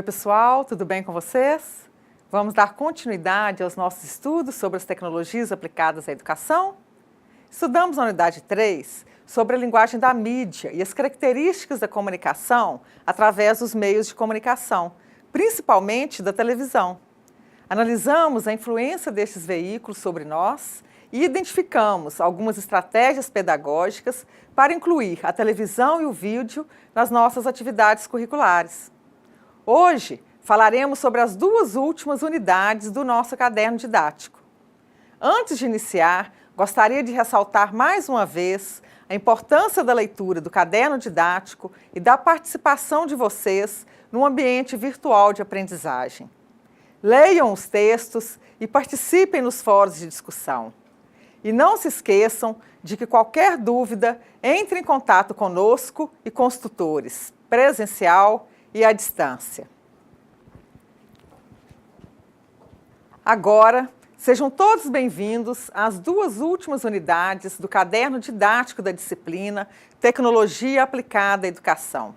Oi pessoal, tudo bem com vocês? Vamos dar continuidade aos nossos estudos sobre as tecnologias aplicadas à educação? Estudamos na unidade 3 sobre a linguagem da mídia e as características da comunicação através dos meios de comunicação, principalmente da televisão. Analisamos a influência destes veículos sobre nós e identificamos algumas estratégias pedagógicas para incluir a televisão e o vídeo nas nossas atividades curriculares. Hoje, falaremos sobre as duas últimas unidades do nosso caderno didático. Antes de iniciar, gostaria de ressaltar mais uma vez a importância da leitura do caderno didático e da participação de vocês no ambiente virtual de aprendizagem. Leiam os textos e participem nos fóruns de discussão. E não se esqueçam de que qualquer dúvida, entre em contato conosco e com os tutores, presencial e à distância. Agora, sejam todos bem-vindos às duas últimas unidades do caderno didático da disciplina Tecnologia Aplicada à Educação.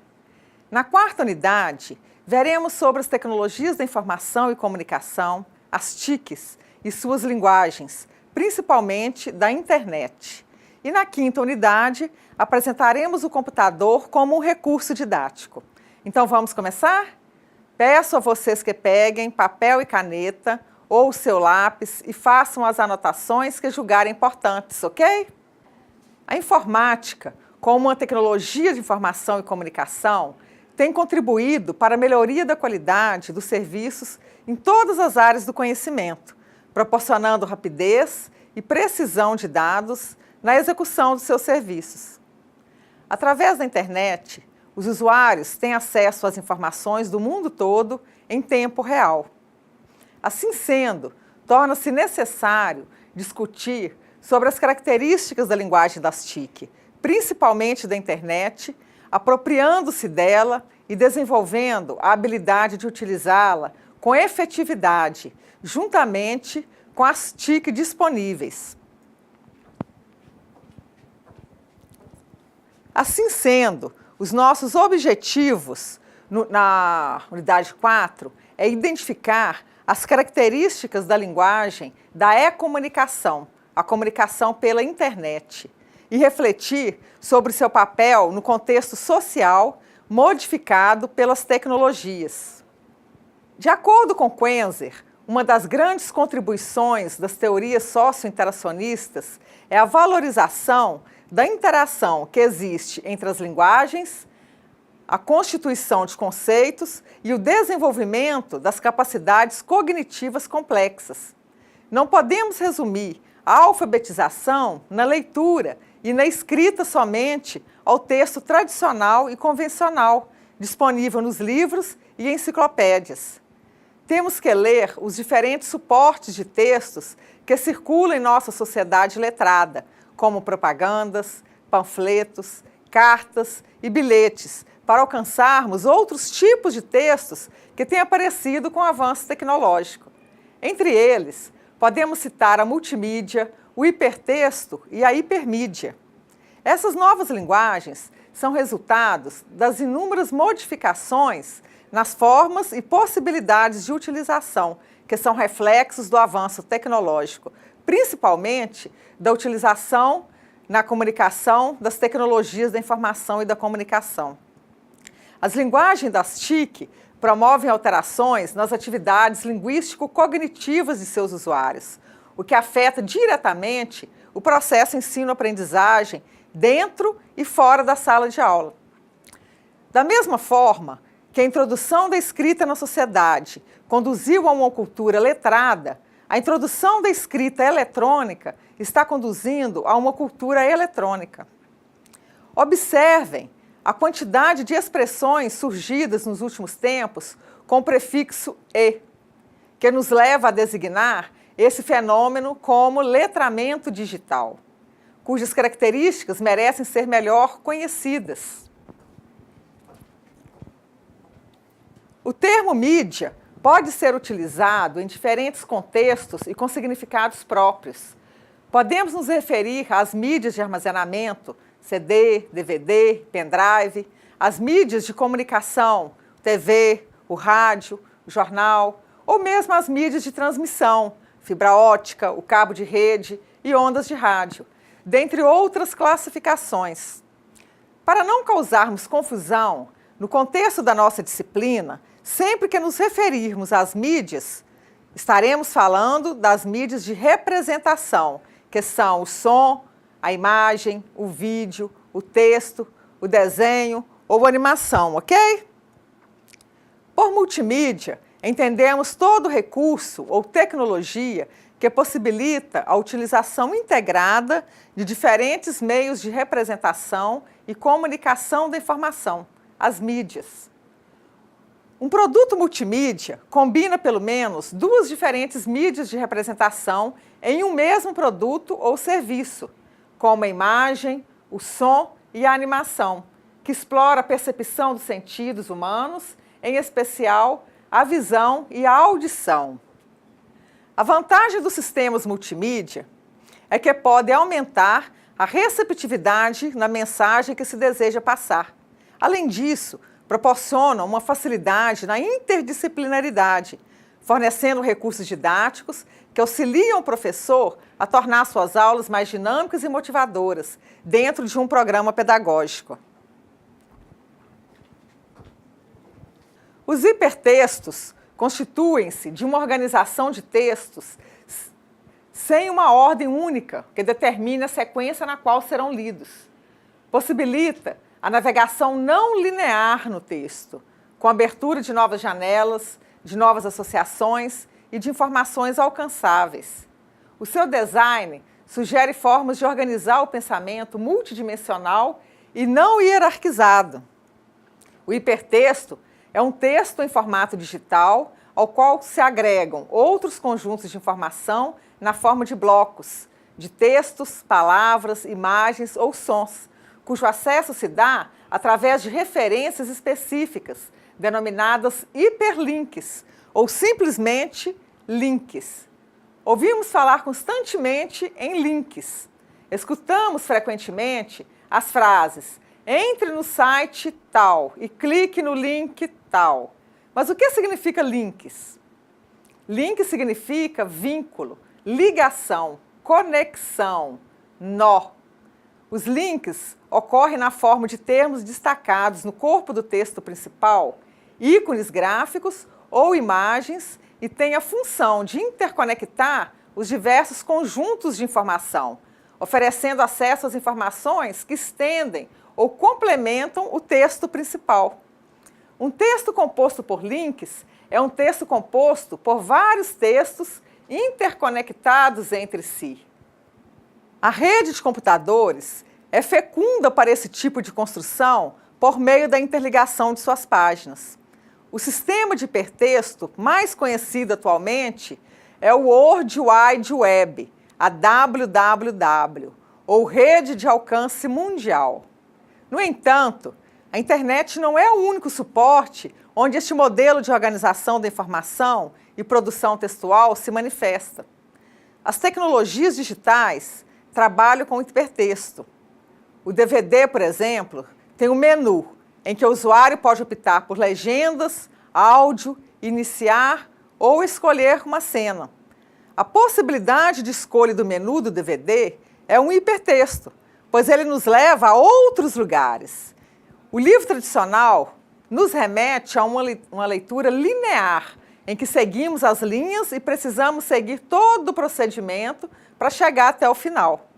Na quarta unidade, veremos sobre as tecnologias da informação e comunicação, as TICs e suas linguagens, principalmente da internet. E na quinta unidade, apresentaremos o computador como um recurso didático. Então vamos começar? Peço a vocês que peguem papel e caneta ou o seu lápis e façam as anotações que julgarem importantes, ok? A informática, como uma tecnologia de informação e comunicação, tem contribuído para a melhoria da qualidade dos serviços em todas as áreas do conhecimento, proporcionando rapidez e precisão de dados na execução dos seus serviços. Através da internet, os usuários têm acesso às informações do mundo todo em tempo real. Assim sendo, torna-se necessário discutir sobre as características da linguagem das TIC, principalmente da internet, apropriando-se dela e desenvolvendo a habilidade de utilizá-la com efetividade, juntamente com as TIC disponíveis. Assim sendo, os nossos objetivos na unidade 4 é identificar as características da linguagem da e-comunicação, a comunicação pela internet, e refletir sobre seu papel no contexto social modificado pelas tecnologias. De acordo com Quenzer, uma das grandes contribuições das teorias socio-interacionistas é a valorização da interação que existe entre as linguagens, a constituição de conceitos e o desenvolvimento das capacidades cognitivas complexas. Não podemos resumir a alfabetização na leitura e na escrita somente ao texto tradicional e convencional, disponível nos livros e enciclopédias. Temos que ler os diferentes suportes de textos que circulam em nossa sociedade letrada, como propagandas, panfletos, cartas e bilhetes, para alcançarmos outros tipos de textos que têm aparecido com o avanço tecnológico. Entre eles, podemos citar a multimídia, o hipertexto e a hipermídia. Essas novas linguagens são resultados das inúmeras modificações nas formas e possibilidades de utilização, que são reflexos do avanço tecnológico, principalmente da utilização na comunicação das tecnologias da informação e da comunicação. As linguagens das TIC promovem alterações nas atividades linguístico-cognitivas de seus usuários, o que afeta diretamente o processo ensino-aprendizagem dentro e fora da sala de aula. Da mesma forma que a introdução da escrita na sociedade conduziu a uma cultura letrada, a introdução da escrita eletrônica está conduzindo a uma cultura eletrônica. Observem a quantidade de expressões surgidas nos últimos tempos com o prefixo "e", que nos leva a designar esse fenômeno como letramento digital, cujas características merecem ser melhor conhecidas. O termo mídia pode ser utilizado em diferentes contextos e com significados próprios. Podemos nos referir às mídias de armazenamento, CD, DVD, pendrive, as mídias de comunicação, TV, o rádio, o jornal, ou mesmo as mídias de transmissão, fibra ótica, o cabo de rede e ondas de rádio, dentre outras classificações. Para não causarmos confusão, no contexto da nossa disciplina, sempre que nos referirmos às mídias, estaremos falando das mídias de representação, que são o som, a imagem, o vídeo, o texto, o desenho ou animação, ok? Por multimídia, entendemos todo recurso ou tecnologia que possibilita a utilização integrada de diferentes meios de representação e comunicação da informação, as mídias. Um produto multimídia combina pelo menos duas diferentes mídias de representação em um mesmo produto ou serviço, como a imagem, o som e a animação, que explora a percepção dos sentidos humanos, em especial a visão e a audição. A vantagem dos sistemas multimídia é que podem aumentar a receptividade na mensagem que se deseja passar. Além disso, proporcionam uma facilidade na interdisciplinaridade, fornecendo recursos didáticos que auxiliam o professor a tornar suas aulas mais dinâmicas e motivadoras dentro de um programa pedagógico. Os hipertextos constituem-se de uma organização de textos sem uma ordem única que determine a sequência na qual serão lidos. Possibilita a navegação não linear no texto, com abertura de novas janelas, de novas associações e de informações alcançáveis. O seu design sugere formas de organizar o pensamento multidimensional e não hierarquizado. O hipertexto é um texto em formato digital ao qual se agregam outros conjuntos de informação na forma de blocos, de textos, palavras, imagens ou sons, cujo acesso se dá através de referências específicas, denominadas hiperlinks, ou simplesmente links. Ouvimos falar constantemente em links. Escutamos frequentemente as frases "entre no site tal e clique no link tal". Mas o que significa links? Link significa vínculo, ligação, conexão, nó. Os links ocorrem na forma de termos destacados no corpo do texto principal, ícones gráficos ou imagens, e têm a função de interconectar os diversos conjuntos de informação, oferecendo acesso às informações que estendem ou complementam o texto principal. Um texto composto por links é um texto composto por vários textos interconectados entre si. A rede de computadores é fecunda para esse tipo de construção por meio da interligação de suas páginas. O sistema de hipertexto mais conhecido atualmente é o World Wide Web, a WWW, ou Rede de Alcance Mundial. No entanto, a internet não é o único suporte onde este modelo de organização da informação e produção textual se manifesta. As tecnologias digitais trabalham com hipertexto. O DVD, por exemplo, tem um menu em que o usuário pode optar por legendas, áudio, iniciar ou escolher uma cena. A possibilidade de escolha do menu do DVD é um hipertexto, pois ele nos leva a outros lugares. O livro tradicional nos remete a uma leitura linear, em que seguimos as linhas e precisamos seguir todo o procedimento para chegar até o final.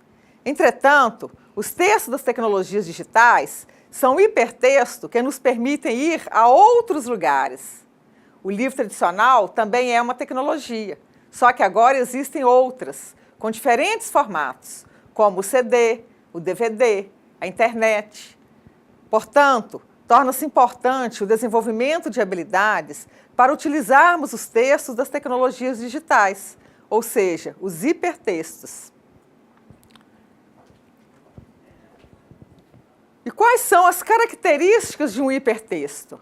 Entretanto, os textos das tecnologias digitais são hipertexto que nos permitem ir a outros lugares. O livro tradicional também é uma tecnologia, só que agora existem outras, com diferentes formatos, como o CD, o DVD, a internet. Portanto, torna-se importante o desenvolvimento de habilidades para utilizarmos os textos das tecnologias digitais, ou seja, os hipertextos. E quais são as características de um hipertexto?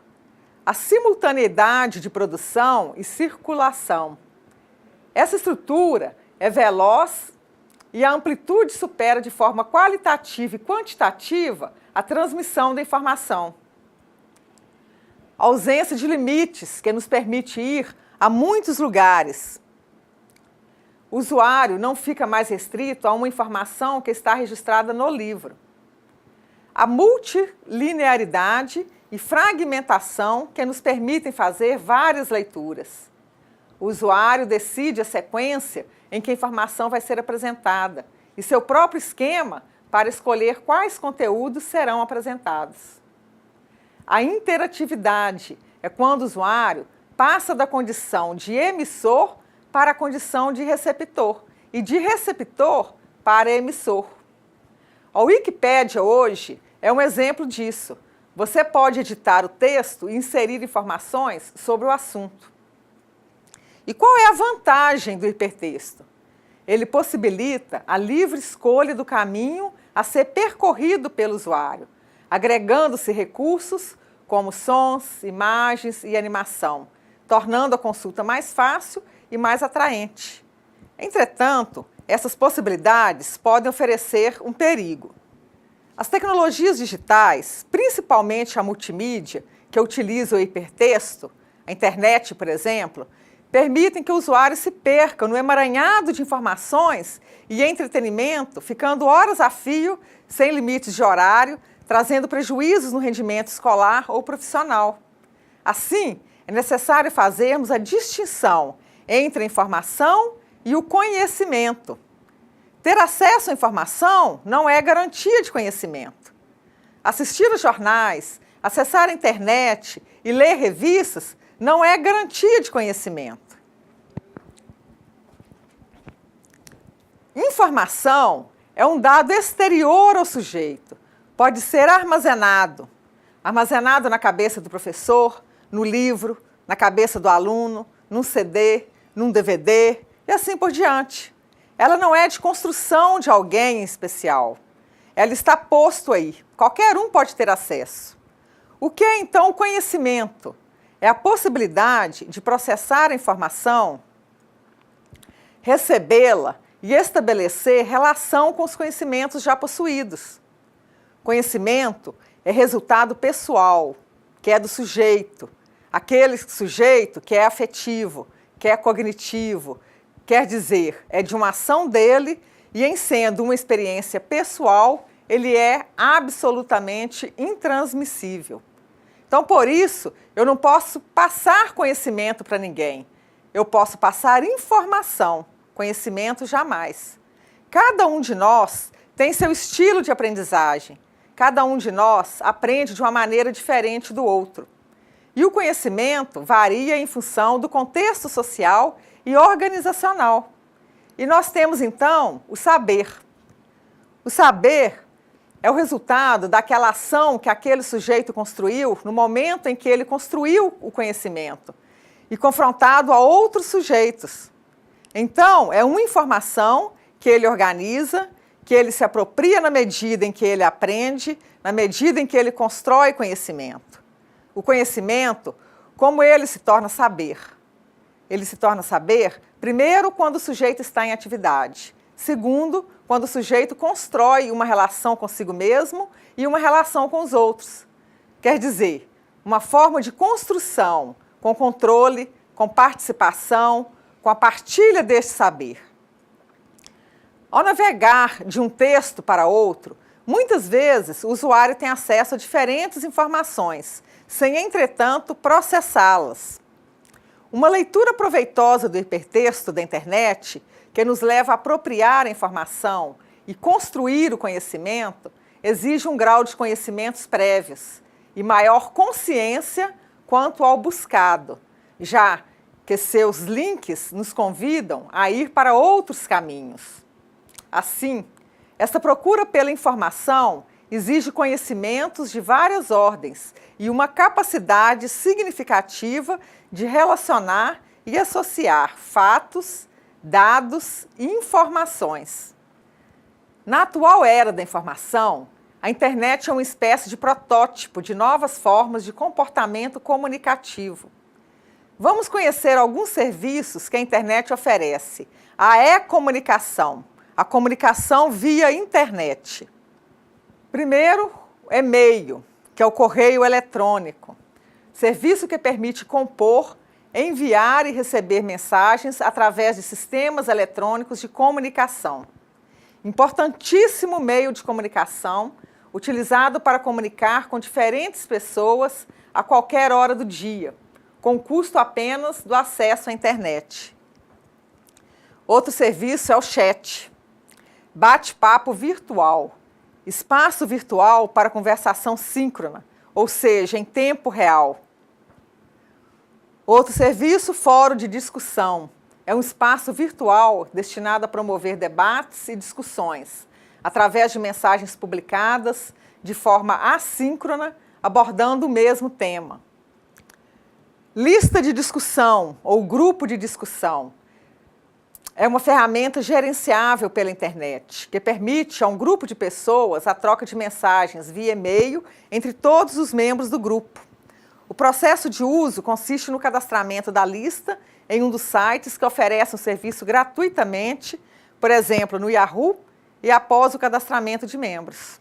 A simultaneidade de produção e circulação. Essa estrutura é veloz e a amplitude supera de forma qualitativa e quantitativa a transmissão da informação. ausência de limites que nos permite ir a muitos lugares. O usuário não fica mais restrito a uma informação que está registrada no livro. A multilinearidade e fragmentação que nos permitem fazer várias leituras. O usuário decide a sequência em que a informação vai ser apresentada e seu próprio esquema para escolher quais conteúdos serão apresentados. A interatividade é quando o usuário passa da condição de emissor para a condição de receptor e de receptor para emissor. A Wikipédia hoje é um exemplo disso. Você pode editar o texto e inserir informações sobre o assunto. E qual é a vantagem do hipertexto? Ele possibilita a livre escolha do caminho a ser percorrido pelo usuário, agregando-se recursos como sons, imagens e animação, tornando a consulta mais fácil e mais atraente. Entretanto, essas possibilidades podem oferecer um perigo. As tecnologias digitais, principalmente a multimídia, que utiliza o hipertexto, a internet, por exemplo, permitem que o usuário se perca no emaranhado de informações e entretenimento, ficando horas a fio, sem limites de horário, trazendo prejuízos no rendimento escolar ou profissional. Assim, é necessário fazermos a distinção entre a informação e o conhecimento. Ter acesso à informação não é garantia de conhecimento. Assistir aos jornais, acessar a internet e ler revistas não é garantia de conhecimento. Informação é um dado exterior ao sujeito. Pode ser armazenado na cabeça do professor, no livro, na cabeça do aluno, num CD, num DVD e assim por diante. Ela não é de construção de alguém em especial. Ela está posto aí. Qualquer um pode ter acesso. O que é então o conhecimento? É a possibilidade de processar a informação, recebê-la e estabelecer relação com os conhecimentos já possuídos. Conhecimento é resultado pessoal, que é do sujeito. Aquele sujeito que é afetivo, que é cognitivo, quer dizer, é de uma ação dele e, em sendo uma experiência pessoal, ele é absolutamente intransmissível. Então, por isso, eu não posso passar conhecimento para ninguém. Eu posso passar informação, conhecimento jamais. Cada um de nós tem seu estilo de aprendizagem. Cada um de nós aprende de uma maneira diferente do outro. E o conhecimento varia em função do contexto social e organizacional. E nós temos, então, o saber. O saber é o resultado daquela ação que aquele sujeito construiu no momento em que ele construiu o conhecimento e confrontado a outros sujeitos. Então, é uma informação que ele organiza, que ele se apropria na medida em que ele aprende, na medida em que ele constrói conhecimento. O conhecimento, como ele se torna saber? Ele se torna saber, primeiro, quando o sujeito está em atividade. Segundo, quando o sujeito constrói uma relação consigo mesmo e uma relação com os outros. Quer dizer, uma forma de construção com controle, com participação, com a partilha deste saber. Ao navegar de um texto para outro, muitas vezes o usuário tem acesso a diferentes informações, sem, entretanto, processá-las. Uma leitura proveitosa do hipertexto da internet, que nos leva a apropriar a informação e construir o conhecimento, exige um grau de conhecimentos prévios e maior consciência quanto ao buscado, já que seus links nos convidam a ir para outros caminhos. Assim, essa procura pela informação exige conhecimentos de várias ordens e uma capacidade significativa de relacionar e associar fatos, dados e informações. Na atual era da informação, a internet é uma espécie de protótipo de novas formas de comportamento comunicativo. Vamos conhecer alguns serviços que a internet oferece. A e-comunicação, a comunicação via internet. Primeiro, e-mail, que é o correio eletrônico. serviço que permite compor, enviar e receber mensagens através de sistemas eletrônicos de comunicação. Importantíssimo meio de comunicação, utilizado para comunicar com diferentes pessoas a qualquer hora do dia, com custo apenas do acesso à internet. Outro serviço é o chat, bate-papo virtual, espaço virtual para conversação síncrona, ou seja, em tempo real. Outro serviço, fórum de discussão. É um espaço virtual destinado a promover debates e discussões, através de mensagens publicadas de forma assíncrona, abordando o mesmo tema. Lista de discussão ou grupo de discussão. É uma ferramenta gerenciável pela internet, que permite a um grupo de pessoas a troca de mensagens via e-mail entre todos os membros do grupo. O processo de uso consiste no cadastramento da lista em um dos sites que oferece um serviço gratuitamente, por exemplo, no Yahoo, e após o cadastramento de membros.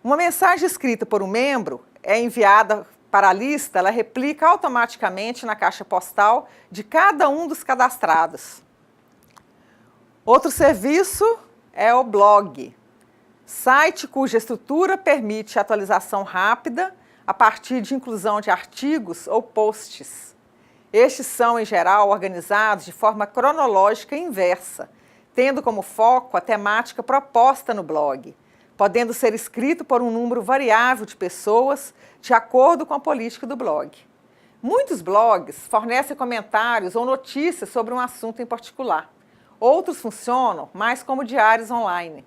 Uma mensagem escrita por um membro é enviada para a lista, ela replica automaticamente na caixa postal de cada um dos cadastrados. Outro serviço é o blog, site cuja estrutura permite atualização rápida a partir de inclusão de artigos ou posts. Estes são, em geral, organizados de forma cronológica inversa, tendo como foco a temática proposta no blog, podendo ser escrito por um número variável de pessoas de acordo com a política do blog. Muitos blogs fornecem comentários ou notícias sobre um assunto em particular. Outros funcionam mais como diários online.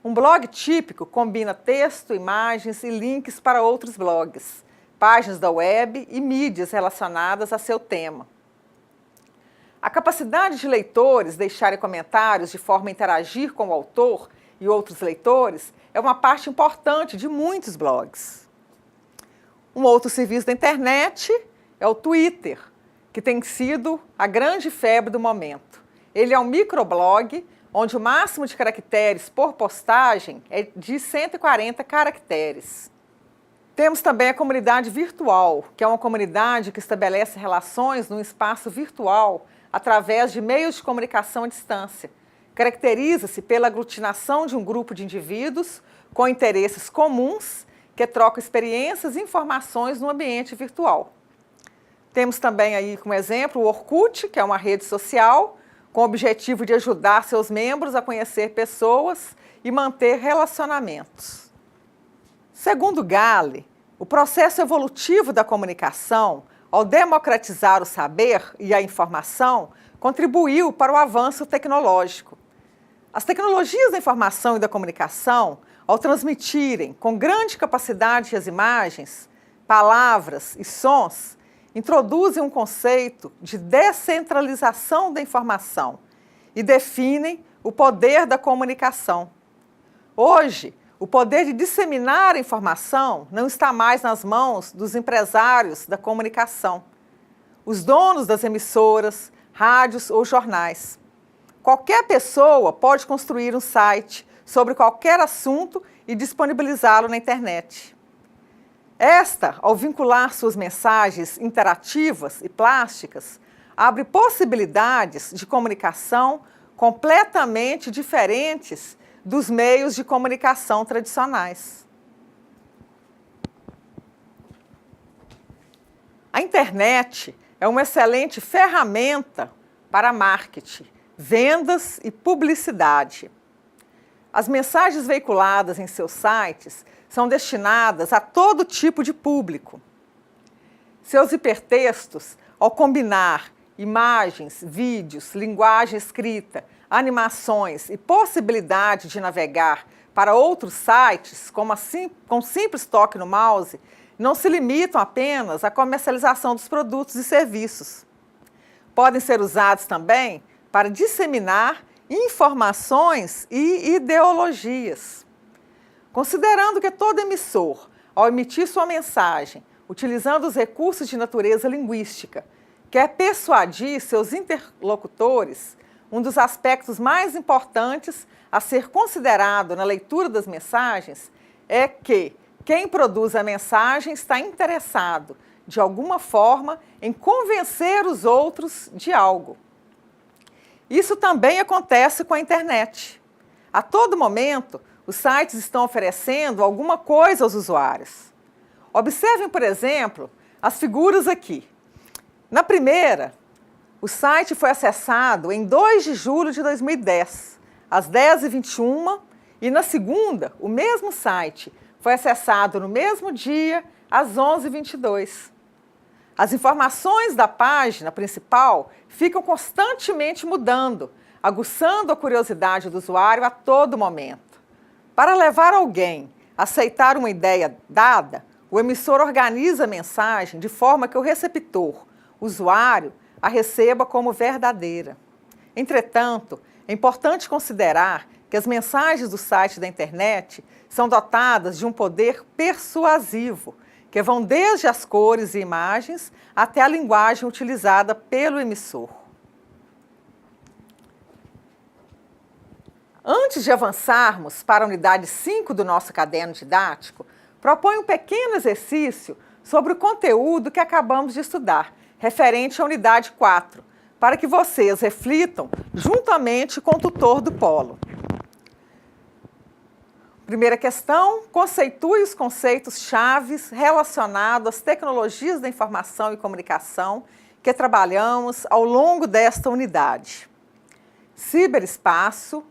Um blog típico combina texto, imagens e links para outros blogs, páginas da web e mídias relacionadas a seu tema. A capacidade de leitores deixarem comentários de forma a interagir com o autor e outros leitores é uma parte importante de muitos blogs. Um outro serviço da internet é o Twitter, que tem sido a grande febre do momento. Ele é um microblog onde o máximo de caracteres por postagem é de 140 caracteres. Temos também a comunidade virtual, que é uma comunidade que estabelece relações num espaço virtual através de meios de comunicação à distância. Caracteriza-se pela aglutinação de um grupo de indivíduos com interesses comuns que trocam experiências e informações no ambiente virtual. Temos também aí como exemplo o Orkut, que é uma rede social com o objetivo de ajudar seus membros a conhecer pessoas e manter relacionamentos. Segundo Galli, o processo evolutivo da comunicação, ao democratizar o saber e a informação, contribuiu para o avanço tecnológico. As tecnologias da informação e da comunicação, ao transmitirem com grande capacidade as imagens, palavras e sons, introduzem um conceito de descentralização da informação e definem o poder da comunicação. Hoje, o poder de disseminar a informação não está mais nas mãos dos empresários da comunicação, os donos das emissoras, rádios ou jornais. Qualquer pessoa pode construir um site sobre qualquer assunto e disponibilizá-lo na internet. Esta, ao vincular suas mensagens interativas e plásticas, abre possibilidades de comunicação completamente diferentes dos meios de comunicação tradicionais. A internet é uma excelente ferramenta para marketing, vendas e publicidade. As mensagens veiculadas em seus sites são destinadas a todo tipo de público. Seus hipertextos, ao combinar imagens, vídeos, linguagem escrita, animações e possibilidade de navegar para outros sites, com simples toque no mouse, não se limitam apenas à comercialização dos produtos e serviços. Podem ser usados também para disseminar informações e ideologias. Considerando que todo emissor, ao emitir sua mensagem, utilizando os recursos de natureza linguística, quer persuadir seus interlocutores, um dos aspectos mais importantes a ser considerado na leitura das mensagens é que Quem produz a mensagem está interessado, de alguma forma, em convencer os outros de algo. Isso também acontece com a internet. A todo momento, os sites estão oferecendo alguma coisa aos usuários. Observem, por exemplo, as figuras aqui. Na primeira, o site foi acessado em 2 de julho de 2010, às 10h21, e na segunda, o mesmo site foi acessado no mesmo dia, às 11h22. As informações da página principal ficam constantemente mudando, aguçando a curiosidade do usuário a todo momento. Para levar alguém a aceitar uma ideia dada, o emissor organiza a mensagem de forma que o receptor, usuário, a receba como verdadeira. Entretanto, é importante considerar que as mensagens do site da internet são dotadas de um poder persuasivo, que vão desde as cores e imagens até a linguagem utilizada pelo emissor. Antes de avançarmos para a unidade 5 do nosso caderno didático, proponho um pequeno exercício sobre o conteúdo que acabamos de estudar, referente à unidade 4, para que vocês reflitam juntamente com o tutor do polo. Primeira questão, conceitue os conceitos chaves relacionados às tecnologias da informação e comunicação que trabalhamos ao longo desta unidade. Ciberespaço,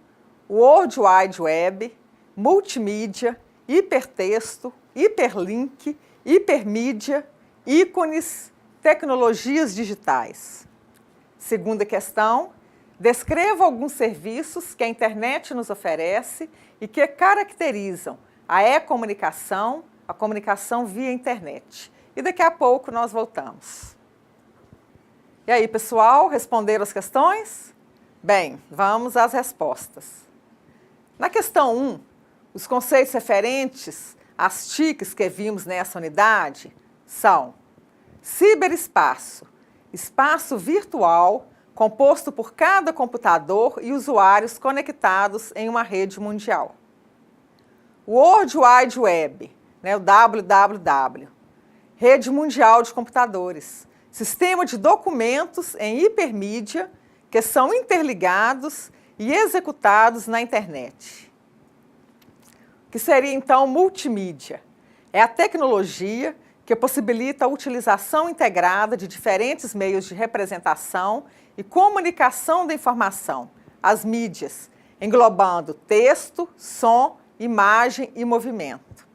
World Wide Web, multimídia, hipertexto, hiperlink, hipermídia, ícones, tecnologias digitais. Segunda questão, descreva alguns serviços que a internet nos oferece e que caracterizam a e-comunicação, a comunicação via internet. E daqui a pouco nós voltamos. E aí, pessoal, responderam as questões? Bem, vamos às respostas. Na questão 1, os conceitos referentes às TICs que vimos nessa unidade são ciberespaço, espaço virtual composto por cada computador e usuários conectados em uma rede mundial. World Wide Web, o www, rede mundial de computadores, sistema de documentos em hipermídia que são interligados e executados na internet. O que seria então multimídia? É a tecnologia que possibilita a utilização integrada de diferentes meios de representação e comunicação da informação, as mídias, englobando texto, som, imagem e movimento.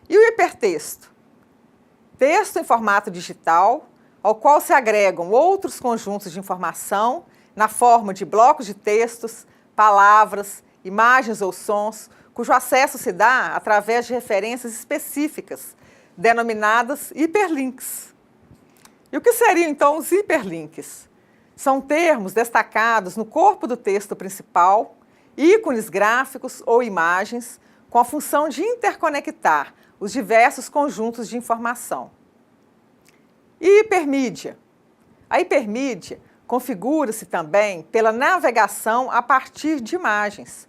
E o hipertexto? Texto em formato digital, ao qual se agregam outros conjuntos de informação na forma de blocos de textos, palavras, imagens ou sons, cujo acesso se dá através de referências específicas, denominadas hiperlinks. E o que seriam então os hiperlinks? São termos destacados no corpo do texto principal, ícones gráficos ou imagens, com a função de interconectar os diversos conjuntos de informação. E hipermídia? A hipermídia configura-se também pela navegação a partir de imagens.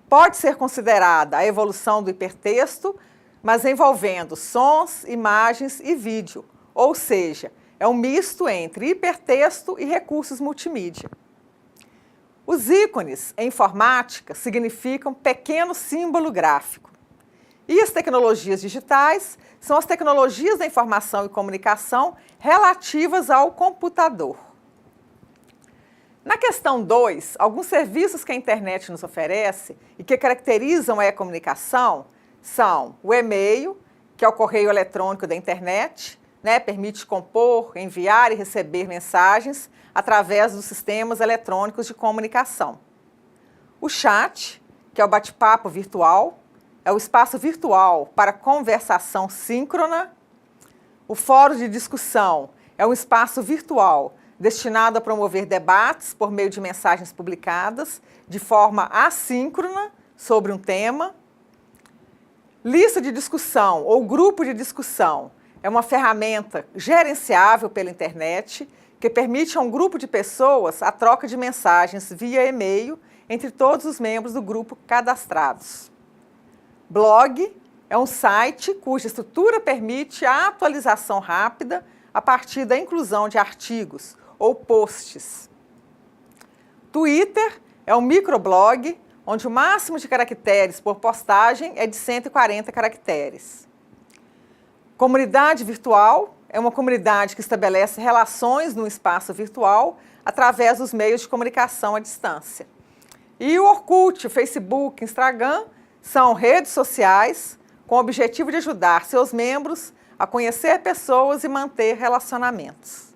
Pode ser considerada a evolução do hipertexto, mas envolvendo sons, imagens e vídeo, ou seja, é um misto entre hipertexto e recursos multimídia. Os ícones em informática significam pequeno símbolo gráfico. E as tecnologias digitais são as tecnologias da informação e comunicação relativas ao computador. Na questão 2, alguns serviços que a internet nos oferece e que caracterizam a e-comunicação são o e-mail, que é o correio eletrônico da internet, permite compor, enviar e receber mensagens através dos sistemas eletrônicos de comunicação. O chat, que é o bate-papo virtual, é o espaço virtual para conversação síncrona. O fórum de discussão é um espaço virtual destinado a promover debates por meio de mensagens publicadas de forma assíncrona sobre um tema. Lista de discussão ou grupo de discussão é uma ferramenta gerenciável pela internet que permite a um grupo de pessoas a troca de mensagens via e-mail entre todos os membros do grupo cadastrados. Blog é um site cuja estrutura permite a atualização rápida a partir da inclusão de artigos ou posts. Twitter é um microblog onde o máximo de caracteres por postagem é de 140 caracteres. Comunidade virtual é uma comunidade que estabelece relações no espaço virtual através dos meios de comunicação à distância. E o Orkut, o Facebook, o Instagram são redes sociais com o objetivo de ajudar seus membros a conhecer pessoas e manter relacionamentos.